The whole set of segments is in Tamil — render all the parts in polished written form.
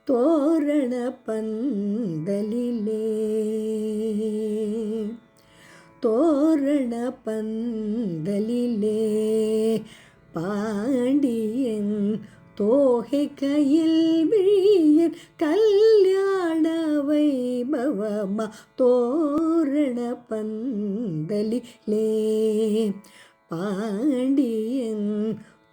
தோரண பந்தலிலே தோரண பந்தலிலே பாண்டியன் தோகை கையில் விழியன் கல்யாண வைபவமா தோரண பந்தலிலே பாண்டியன்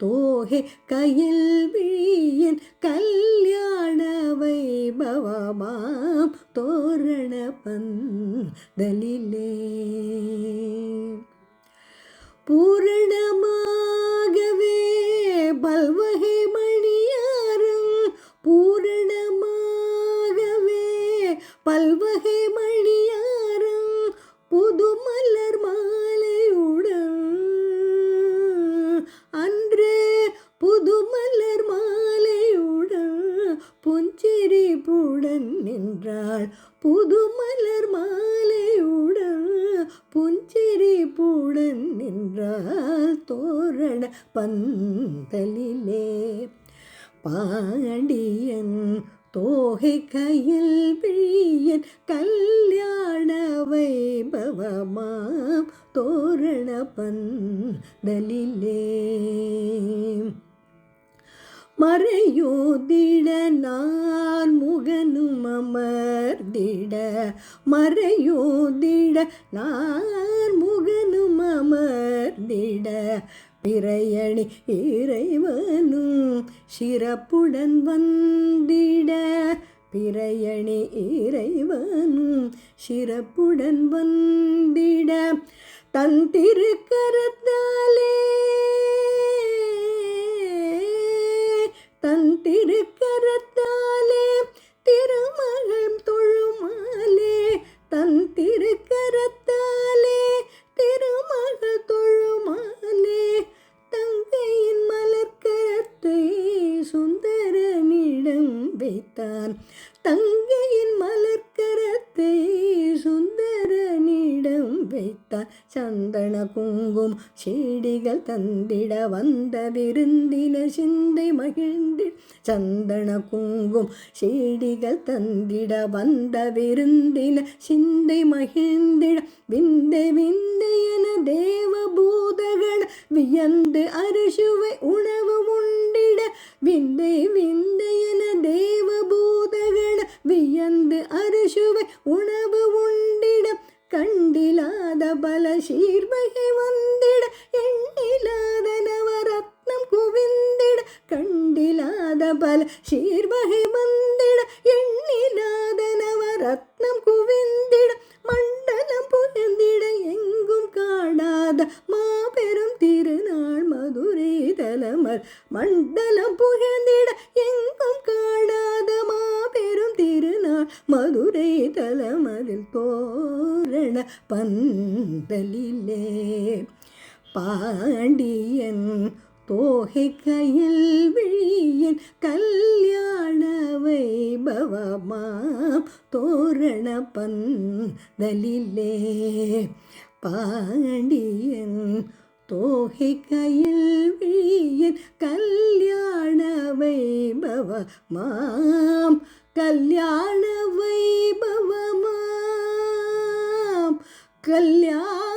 தோகை கையில் விழியன் கல்யாண வைபவமாம் தோரண பந்தலிலே பூரணமாகவே பல்வகை மணியாரம் பூரணமாகவே பல்வகை மணியாரம் புதுமலர் மாலையுடன் அன்று புதுமலர் மாலையுடன் புஞ்சிரிப்புடன் நின்றாள் புதுமலர் மாலையுடன் புஞ்சிரிப்புடன் நின்றாள் தோரண பந்தலிலே பாண்டியன் தோகை கையில் விழியன் கல்யாண வைபவமாம் தோரண பந்தலிலே மறையோதிட நான் முகனும் அமர்ந்திட மறையோதிட நான் முகனும் அமர்ந்திட பிறையணி இறைவனும் சிறப்புடன் வந்திட பிறையணி இறைவனும் சிறப்புடன் வந்திட தன் திருக்கரத்தாலே தன் திருக்கரத்தாலே திருமகள் தொழுமாலே தன் திருக்கரத்தாலே திருமகள் தொழுமாலே தங்கையின் மலர்க்கரத்தை சுந்தரனிடம் வைத்தான் தங்கையின் மலர்க்கரத்தை சுந்தரனிடம் வைத்தான் சந்தன குங்கும் செடிகள் தந்திட வந்த விருந்தினர் சிந்தை மகிழ்ந்திட சந்தன குங்கும் செடிகள் தந்திட வந்த விருந்தினர் சிந்தை மகிழ்ந்திட விந்தை விந்தையென தேவபூதகண வியந்து அறுசுவை உணவு உண்டிட விந்தை விந்தையென தேவபூதகண வியந்து அறுசுவை உணவு உண்டிட கண்டிலாத பல சீர்வகை வந்திட எண்ணிலாத நவரத்னம் குவிந்திட கண்டிலாத பல சீர்வகை வந்திட எண்ணிலாத நவரத்னம் குவிந்திட மண்டலம் புகழ்ந்திட எங்கும் காணாத மாபெரும் திருநாள் மதுரை தலமர் மண்டலம் புகழ்ந்திட எங்கும் காணாத மாபெரும் திருநாள் மதுரை தலமரில் தோரண பந்தலிலே பாண்டியன் தோகை கையில் விழியன் கல்யாண வைபவமாம் தோரண பந்தலிலே பாண்டியன் தோகை கையில் விழியன் கல்யாண வைபவமாம் கல்யாண வைபவமாம் கல்யாண